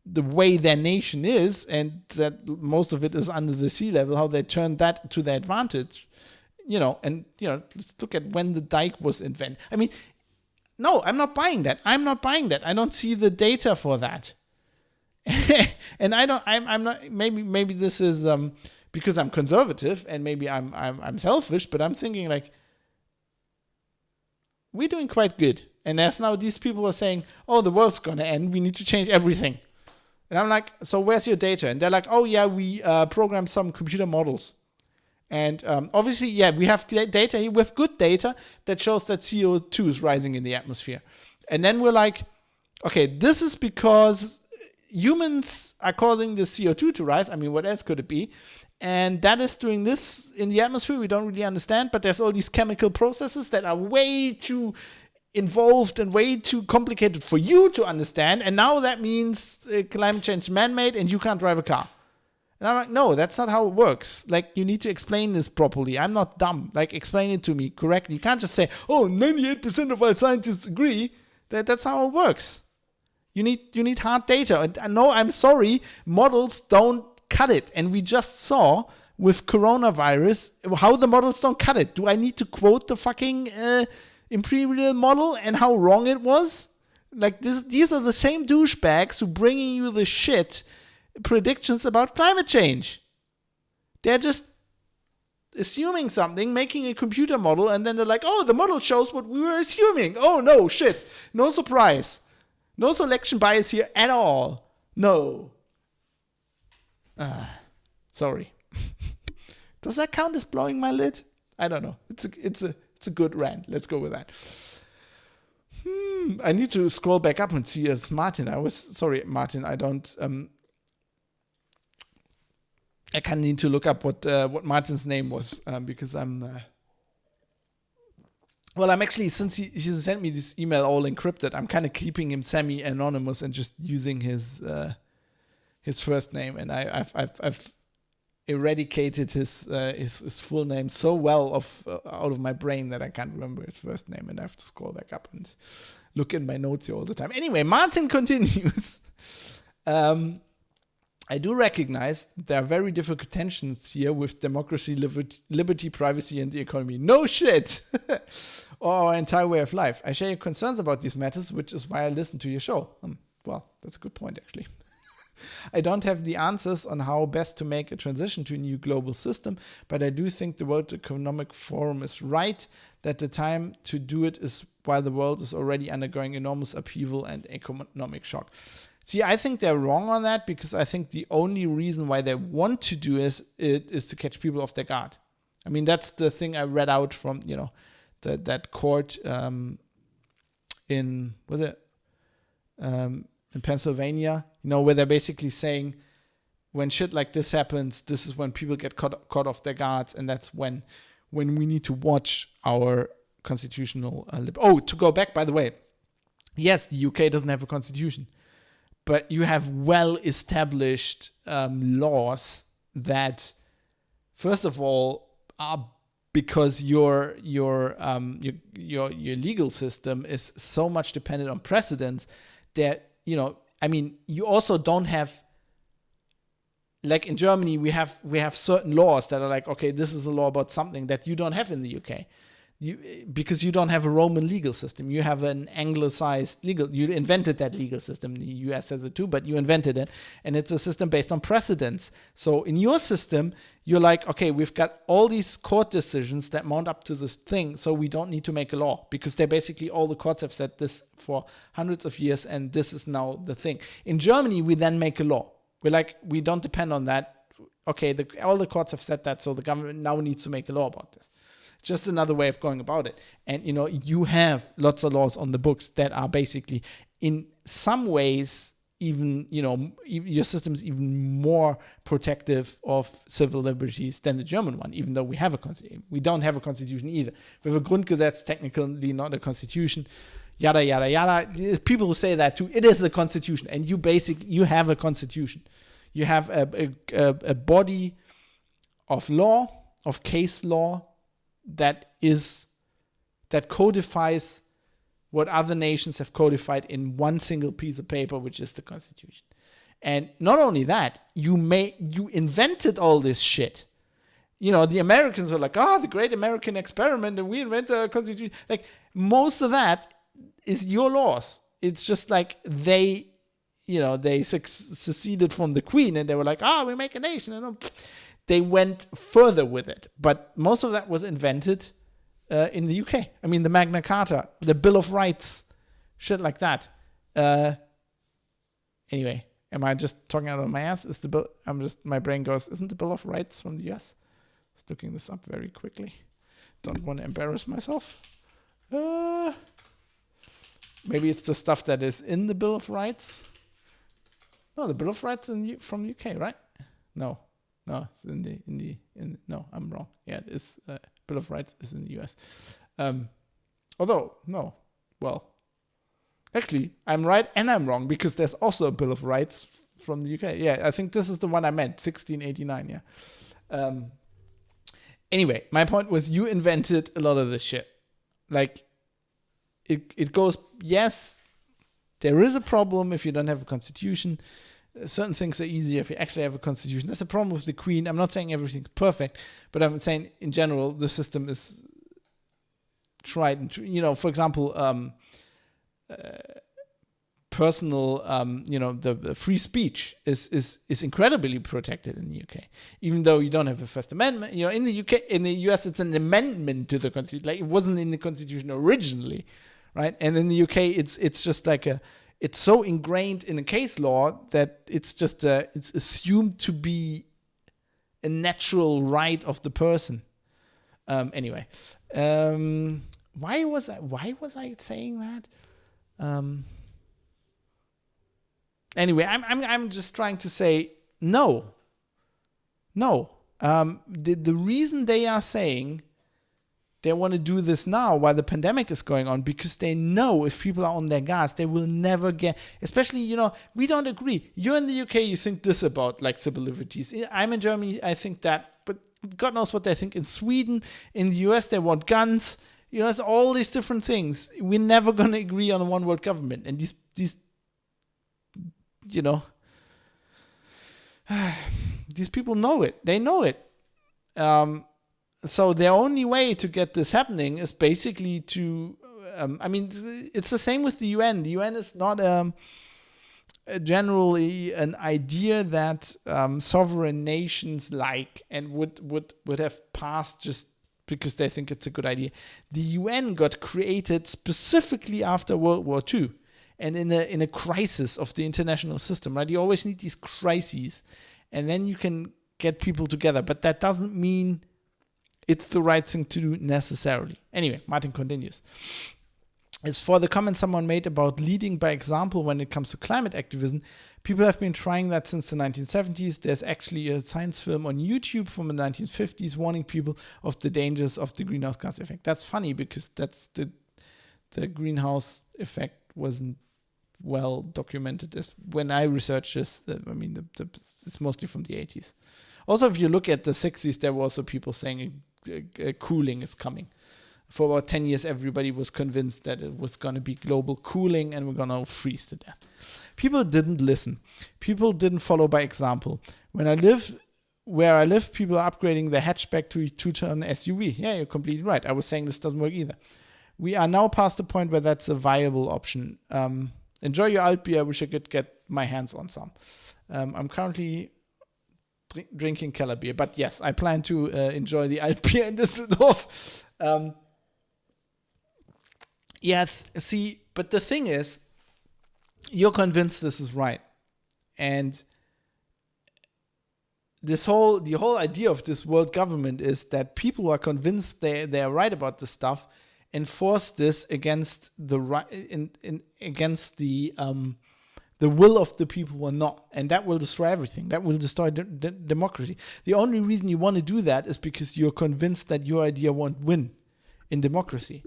way their nation is, and that most of it is under the sea level, how they turned that to their advantage. let's look at when the dike was invented. I mean, no, I'm not buying that. I don't see the data for that. And I'm not, maybe this is because I'm conservative and maybe I'm selfish, but I'm thinking like, we're doing quite good. And as now these people are saying, oh, the world's going to end, we need to change everything. And I'm like, so where's your data? And they're like, oh yeah, we programmed some computer models. And obviously, yeah, we have data here. We have good data that shows that CO2 is rising in the atmosphere. And then we're like, okay, this is because humans are causing the CO2 to rise. I mean, what else could it be? And that is doing this in the atmosphere. We don't really understand, but there's all these chemical processes that are way too involved and way too complicated for you to understand. And now that means climate change is man-made and you can't drive a car. And I'm like, no, that's not how it works. Like, you need to explain this properly. I'm not dumb. Like, explain it to me correctly. You can't just say, oh, 98% of our scientists agree. That's how it works. You need hard data. And no, I'm sorry, models don't cut it. And we just saw with coronavirus how the models don't cut it. Do I need to quote the fucking imperial model and how wrong it was? Like, these are the same douchebags who bringing you the shit predictions about climate change. They're just assuming something, making a computer model, and then they're like, oh, the model shows what we were assuming. Oh, no, shit. No surprise. No selection bias here at all. No. Sorry. Does that count as blowing my lid? I don't know. It's a good rant. Let's go with that. I need to scroll back up and see it's Martin. Sorry, Martin. I kind of need to look up what Martin's name was because I'm actually, since he sent me this email all encrypted, I'm kind of keeping him semi-anonymous and just using his first name, and I've eradicated his full name so well out of my brain that I can't remember his first name, and I have to scroll back up and look in my notes here all the time. Anyway, Martin continues. I do recognize there are very difficult tensions here with democracy, liberty, privacy, and the economy. No shit! Or our entire way of life. I share your concerns about these matters, which is why I listen to your show. Well, that's a good point, actually. I don't have the answers on how best to make a transition to a new global system, but I do think the World Economic Forum is right that the time to do it is while the world is already undergoing enormous upheaval and economic shock. See, I think they're wrong on that because I think the only reason why they want to do it is to catch people off their guard. I mean, that's the thing I read out from, that court in Pennsylvania, where they're basically saying when shit like this happens, this is when people get caught off their guards, and that's when we need to watch our constitutional to go back, by the way, yes, the UK doesn't have a constitution. But you have well-established laws that, first of all, are because your legal system is so much dependent on precedents that you also don't have, like in Germany we have certain laws that are like, okay, this is a law about something that you don't have in the UK. Because you don't have a Roman legal system. You have an anglicized you invented that legal system. The US has it too, but you invented it. And it's a system based on precedents. So in your system, you're like, okay, we've got all these court decisions that mount up to this thing, so we don't need to make a law. Because they're basically, all the courts have said this for hundreds of years, and this is now the thing. In Germany, we then make a law. We're like, we don't depend on that. Okay, all the courts have said that, so the government now needs to make a law about this. Just another way of going about it. And, you have lots of laws on the books that are basically, in some ways, even, your system is even more protective of civil liberties than the German one, even though we have a constitution. We don't have a constitution either. We have a Grundgesetz, technically not a constitution, yada, yada, yada. There's people who say that too. It is a constitution. And you have a constitution. You have a body of law, of case law, that codifies what other nations have codified in one single piece of paper, which is the Constitution. And not only that, you invented all this shit. the Americans are like, the great American experiment, and we invent a constitution. Like, most of that is your laws. It's just like they seceded from the Queen, and they were like, we make a nation. And they went further with it. But most of that was invented in the UK. I mean, the Magna Carta, the Bill of Rights, shit like that. Anyway, am I just talking out of my ass? My brain goes, isn't the Bill of Rights from the US? Just looking this up very quickly. Don't want to embarrass myself. Maybe it's the stuff that is in the Bill of Rights. No, the Bill of Rights from the UK, right? No, it's no, I'm wrong. Yeah, it is. Bill of Rights is in the US. Actually, I'm right and I'm wrong, because there's also a Bill of Rights from the UK. Yeah, I think this is the one I meant, 1689. Yeah. Anyway, my point was, you invented a lot of this shit. Like, it goes, yes, there is a problem if you don't have a constitution. Certain things are easier if you actually have a constitution. That's a problem with the Queen. I'm not saying everything's perfect, but I'm saying in general, the system is tried and true. For example, personal, the free speech is incredibly protected in the UK, even though you don't have a First Amendment. In the US, it's an amendment to the Constitution. Like, it wasn't in the Constitution originally, right? And in the UK, it's just like it's so ingrained in the case law that it's just it's assumed to be a natural right of the person. Anyway, why was I saying that? Anyway, I'm just trying to say no. The reason they are saying they want to do this now while the pandemic is going on, because they know if people are on their guards, they will never get, especially, we don't agree. You're in the UK, you think this about like civil liberties. I'm in Germany, I think that, but God knows what they think in Sweden. In the US, they want guns. It's all these different things. We're never going to agree on a one world government. And these these people know it. They know it. So their only way to get this happening is basically to, it's the same with the UN. The UN is not generally an idea that sovereign nations like and would have passed just because they think it's a good idea. The UN got created specifically after World War II. And in a crisis of the international system, right? You always need these crises, and then you can get people together. But that doesn't mean it's the right thing to do necessarily. Anyway, Martin continues. As for the comment someone made about leading by example when it comes to climate activism, people have been trying that since the 1970s. There's actually a science film on YouTube from the 1950s warning people of the dangers of the greenhouse gas effect. That's funny, because that's the greenhouse effect wasn't well documented. As when I researched this, it's mostly from the 80s. Also, if you look at the 60s, there were also people saying cooling is coming. For about 10 years, everybody was convinced that it was going to be global cooling and we're going to freeze to death. People didn't listen. People didn't follow by example. Where I live, people are upgrading their hatchback to a two-ton SUV. Yeah, you're completely right. I was saying this doesn't work either. We are now past the point where that's a viable option. Enjoy your alt beer. I wish I could get my hands on some. I'm currently drinking Keller beer, but yes, I plan to enjoy the alt beer in Düsseldorf. Yes, see, but the thing is, you're convinced this is right, and the whole idea of this world government is that people who are convinced they are right about this stuff enforce this against the against the will of the people who are not, and that will destroy everything. That will destroy democracy. The only reason you want to do that is because you're convinced that your idea won't win in democracy,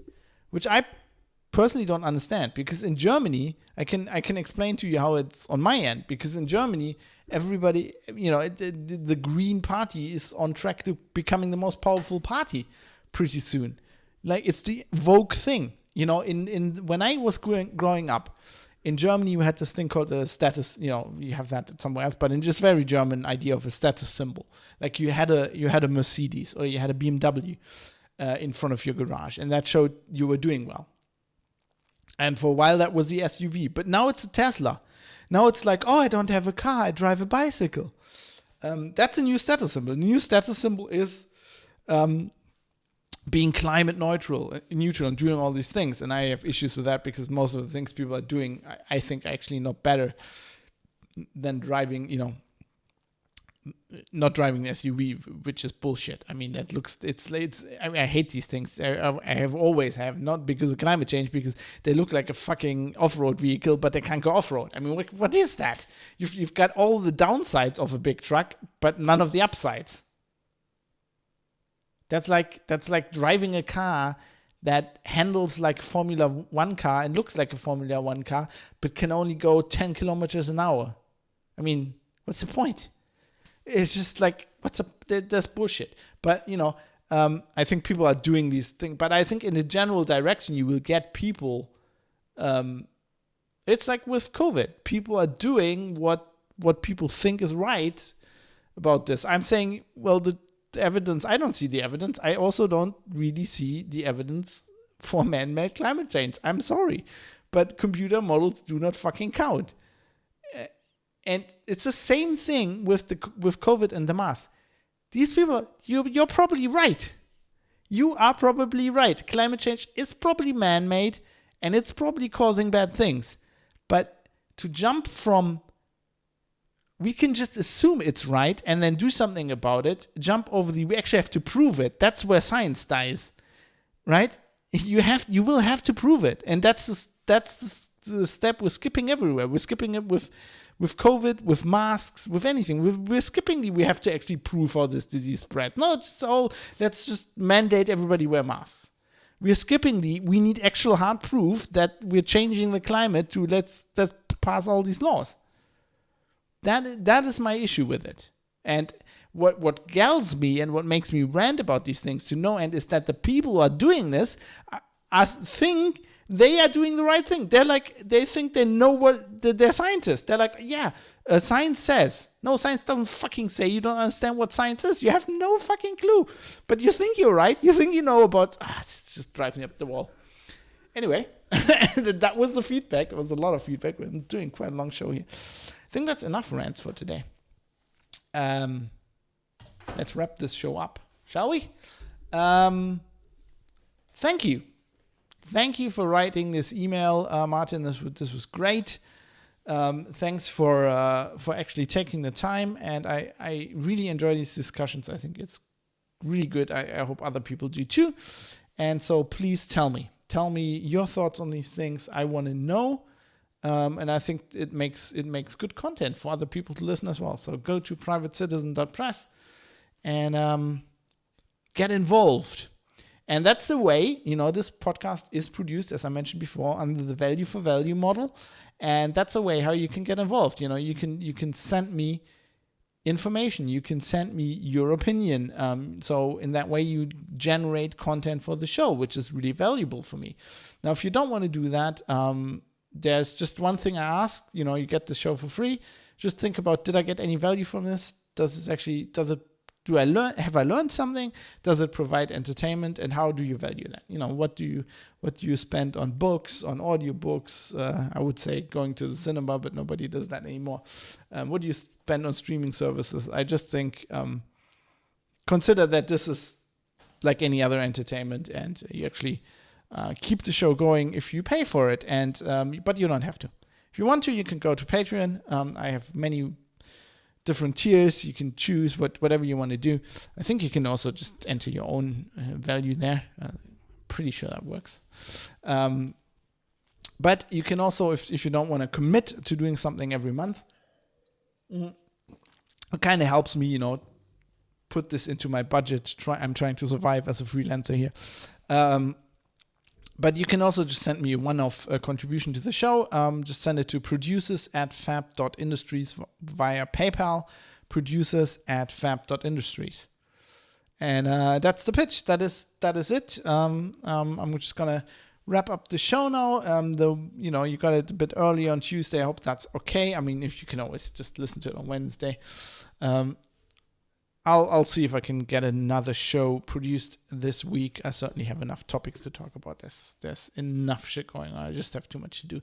which I personally don't understand. Because in Germany, I can explain to you how it's on my end. Because in Germany, everybody, the Green Party is on track to becoming the most powerful party pretty soon. Like, it's the Vogue thing. When I was growing up in Germany, you had this thing called a status. You have that somewhere else, but in just very German idea of a status symbol. Like you had a Mercedes or you had a BMW in front of your garage, and that showed you were doing well. And for a while, that was the SUV. But now it's a Tesla. Now it's like, oh, I don't have a car. I drive a bicycle. That's a new status symbol. The new status symbol is being climate neutral and doing all these things. And I have issues with that because most of the things people are doing, I think, are actually not better than driving, not driving an SUV, which is bullshit. I mean, I hate these things. I always have, not because of climate change, because they look like a fucking off-road vehicle, but they can't go off-road. I mean, what is that? You've got all the downsides of a big truck, but none of the upsides. That's like driving a car that handles like a Formula 1 car and looks like a Formula 1 car, but can only go 10 kilometers an hour. I mean, what's the point? It's just like, that's bullshit. But, I think people are doing these things. But I think in a general direction, you will get people, it's like with COVID. People are doing what people think is right about this. I'm saying, well, the evidence, I don't see the evidence. I also don't really see the evidence for man-made climate change. I'm sorry. But computer models do not fucking count. And it's the same thing with COVID and the mask. These people, you're probably right. You are probably right. Climate change is probably man-made, and it's probably causing bad things. But to jump from, we can just assume it's right and then do something about it, we actually have to prove it. That's where science dies, right? You will have to prove it. And that's the step we're skipping everywhere. We're skipping it with COVID, with masks, with anything. We're skipping we have to actually prove how this disease spread. No, let's just mandate everybody wear masks. We're skipping we need actual hard proof that we're changing the climate to let's pass all these laws. That is my issue with it. And what galls me and what makes me rant about these things to no end is that the people who are doing this, I think they are doing the right thing. They think they know they're scientists. They're like, yeah, science says. No, science doesn't fucking say. You don't understand what science is. You have no fucking clue. But you think you're right. You think you know about, it's just driving up the wall. Anyway, that was the feedback. It was a lot of feedback. We're doing quite a long show here. I think that's enough rants for today. Let's wrap this show up, shall we? Thank you. Thank you for writing this email, Martin. This was great. Thanks for actually taking the time, and I really enjoy these discussions. I think it's really good. I hope other people do too. And so please tell me your thoughts on these things. I want to know, and I think it makes good content for other people to listen as well. So go to privatecitizen.press and get involved. And that's the way, this podcast is produced, as I mentioned before, under the value for value model. And that's a way how you can get involved. You can send me information. You can send me your opinion. So in that way, you generate content for the show, which is really valuable for me. Now, if you don't want to do that, there's just one thing I ask. You get the show for free. Just think about, did I get any value from this? Have I learned something? Does it provide entertainment? And how do you value that? What do you spend on books, on audiobooks? I would say going to the cinema, but nobody does that anymore. What do you spend on streaming services? I just think consider that this is like any other entertainment, and you actually keep the show going if you pay for it. And but you don't have to. If you want to, you can go to Patreon. I have many different tiers. You can choose whatever you want to do. I think you can also just enter your own value there. Pretty sure that works. But you can also, if you don't want to commit to doing something every month, it kind of helps me, put this into my budget. I'm trying to survive as a freelancer here. But you can also just send me a one-off contribution to the show. Just send it to producers@fab.industries via PayPal, producers@fab.industries. And that's the pitch. That is it. I'm just going to wrap up the show now. You got it a bit early on Tuesday. I hope that's okay. I mean, if you can always just listen to it on Wednesday. I'll see if I can get another show produced this week. I certainly have enough topics to talk about. There's enough shit going on. I just have too much to do.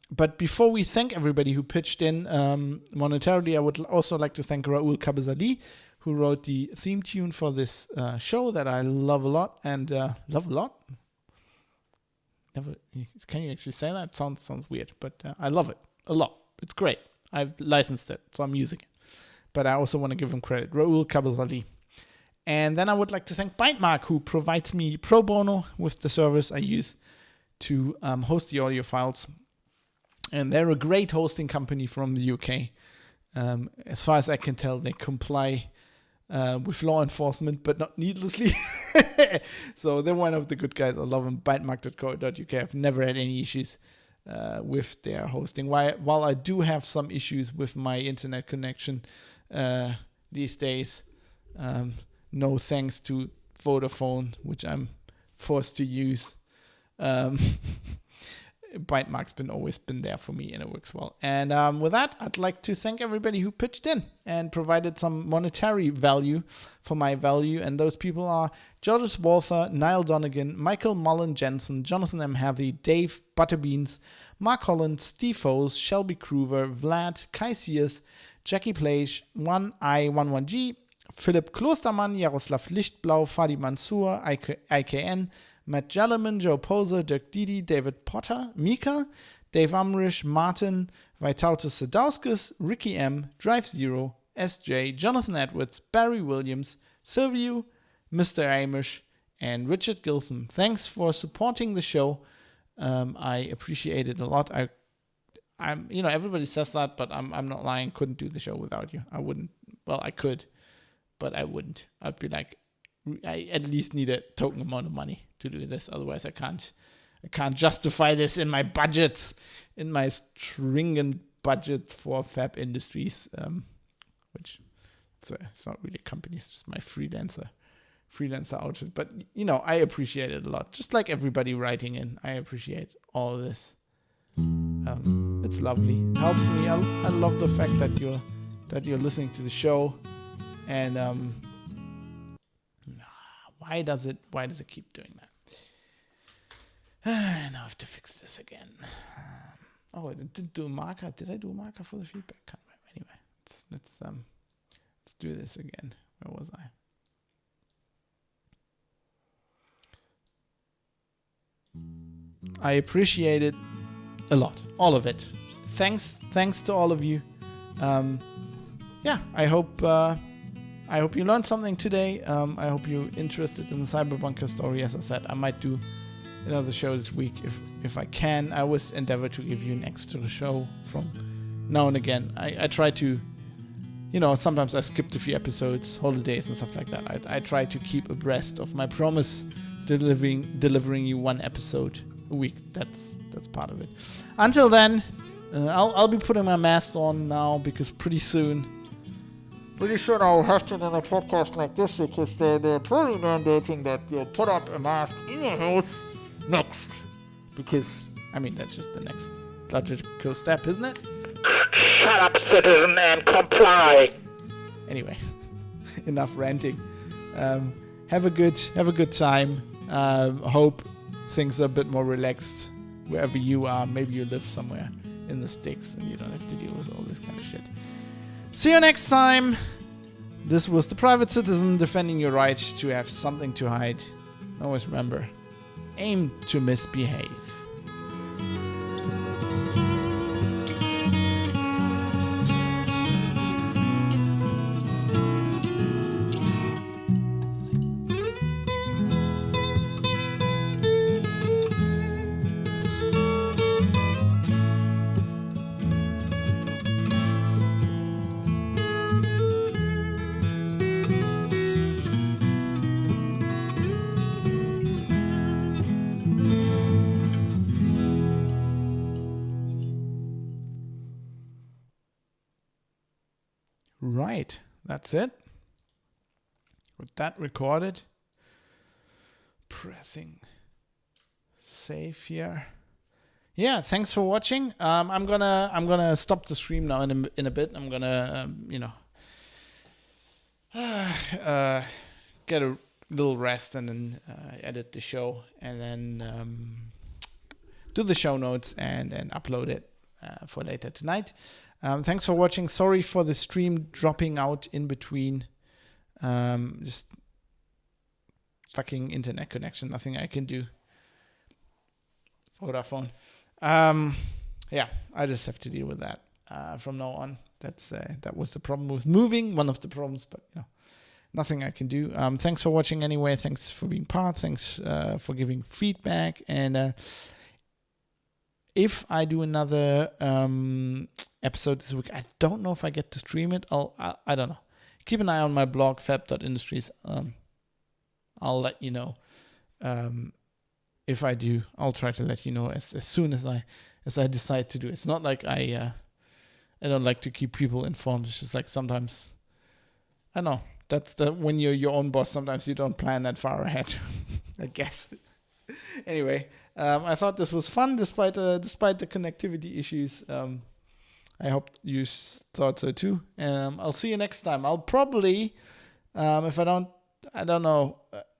But before we thank everybody who pitched in monetarily, I would also like to thank Raoul Kabazali, who wrote the theme tune for this show that I love a lot. And love a lot? Can you actually say that? It sounds weird, but I love it a lot. It's great. I've licensed it, so I'm using it. But I also want to give him credit, Raoul Kabazali. And then I would like to thank Bytemark, who provides me pro bono with the service I use to host the audio files. And they're a great hosting company from the UK. As far as I can tell, they comply with law enforcement, but not needlessly. So they're one of the good guys. I love them. Bytemark.co.uk. I've never had any issues with their hosting. While I do have some issues with my internet connection these days, no thanks to Vodafone, which I'm forced to use. Bytemark's always been there for me, and it works well. And with that, I'd like to thank everybody who pitched in and provided some monetary value for my value. And those people are Georges Walther, Niall Donegan, Michael Mullen Jensen, Jonathan M. Hathy, Dave Butterbeans, Mark Holland, Steve Foles, Shelby Kruver, Vlad, Kai Sears, Jackie Plage, 1I11G, Philipp Klostermann, Jaroslav Lichtblau, Fadi Mansour, IKN, Matt Jellerman, Joe Poser, Dirk Didi, David Potter, Mika, Dave Umrish, Martin, Vaitautas Sadauskis, Ricky M, Drive Zero, SJ, Jonathan Edwards, Barry Williams, Silvio, Mr. Amish, and Richard Gilson. Thanks for supporting the show. I appreciate it a lot. I'm everybody says that, but I'm not lying. Couldn't do the show without you. I wouldn't. Well, I could, but I wouldn't. I'd be like, I at least need a token amount of money to do this. Otherwise, I can't justify this in my budgets, in my stringent budget for Fab Industries, which it's not really a company. It's just my freelancer outfit. But I appreciate it a lot. Just like everybody writing in, I appreciate all of this. It's lovely. It helps me. I love the fact that you're listening to the show, and why does it keep doing that? Now I have to fix this again. I didn't do a marker. Did I do a marker for the feedback? Can't remember. Anyway, let's do this again. Where was I? I appreciate it a lot, all of it. Thanks to all of you. I hope you learned something today. I hope you're interested in the Cyberbunker story. As I said, I might do another show this week if I can. I always endeavor to give you an extra show from now and again. I try to, sometimes I skipped a few episodes, holidays and stuff like that. I try to keep abreast of my promise, delivering you one episode a week. That's part of it. Until then, I'll be putting my mask on now, because pretty soon I'll have to run a podcast like this, because they're totally mandating that you put up a mask in your house next. Because, that's just the next logical step, isn't it? Shut up, citizen, and comply. Anyway, enough ranting. Have a good time. Hope things are a bit more relaxed wherever you are. Maybe you live somewhere in the sticks and you don't have to deal with all this kind of shit. See you next time. This was the Private Citizen, defending your right to have something to hide. Always remember, aim to misbehave. Right, that's it. With that recorded, pressing save here. Yeah, thanks for watching. I'm gonna stop the stream now in a bit. I'm gonna get a little rest and then edit the show and then do the show notes and upload it for later tonight. Thanks for watching. Sorry for the stream dropping out in between. Just fucking internet connection. Nothing I can do. Vodafone. Yeah, I just have to deal with that from now on. That was the problem with moving. One of the problems, but nothing I can do. Thanks for watching anyway. Thanks for being part. Thanks for giving feedback. And if I do another episode this week, I don't know if I get to stream it. I don't know. Keep an eye on my blog, fab.industries. I'll let you know. If I do, I'll try to let you know as soon as I decide to do it. It's not like I don't like to keep people informed. It's just like sometimes, I don't know. That's when you're your own boss, sometimes you don't plan that far ahead, I guess. Anyway, I thought this was fun despite the connectivity issues. I hope you thought so too. I'll see you next time. I'll probably, if I don't know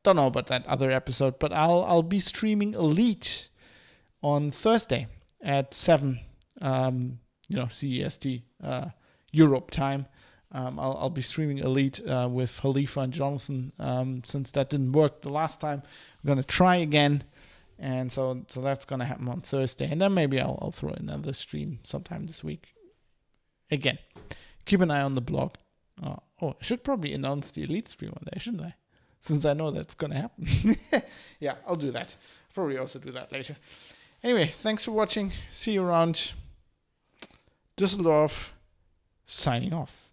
about that other episode, but I'll be streaming Elite on Thursday at 7, CEST, Europe time. I'll be streaming Elite with Khalifa and Jonathan. Since that didn't work the last time, I'm gonna try again, and so that's gonna happen on Thursday, and then maybe I'll throw in another stream sometime this week. Again, keep an eye on the blog. I should probably announce the Elite stream on there, shouldn't I? Since I know that's going to happen. Yeah, I'll do that. Probably also do that later. Anyway, thanks for watching. See you around. Düsseldorf, signing off.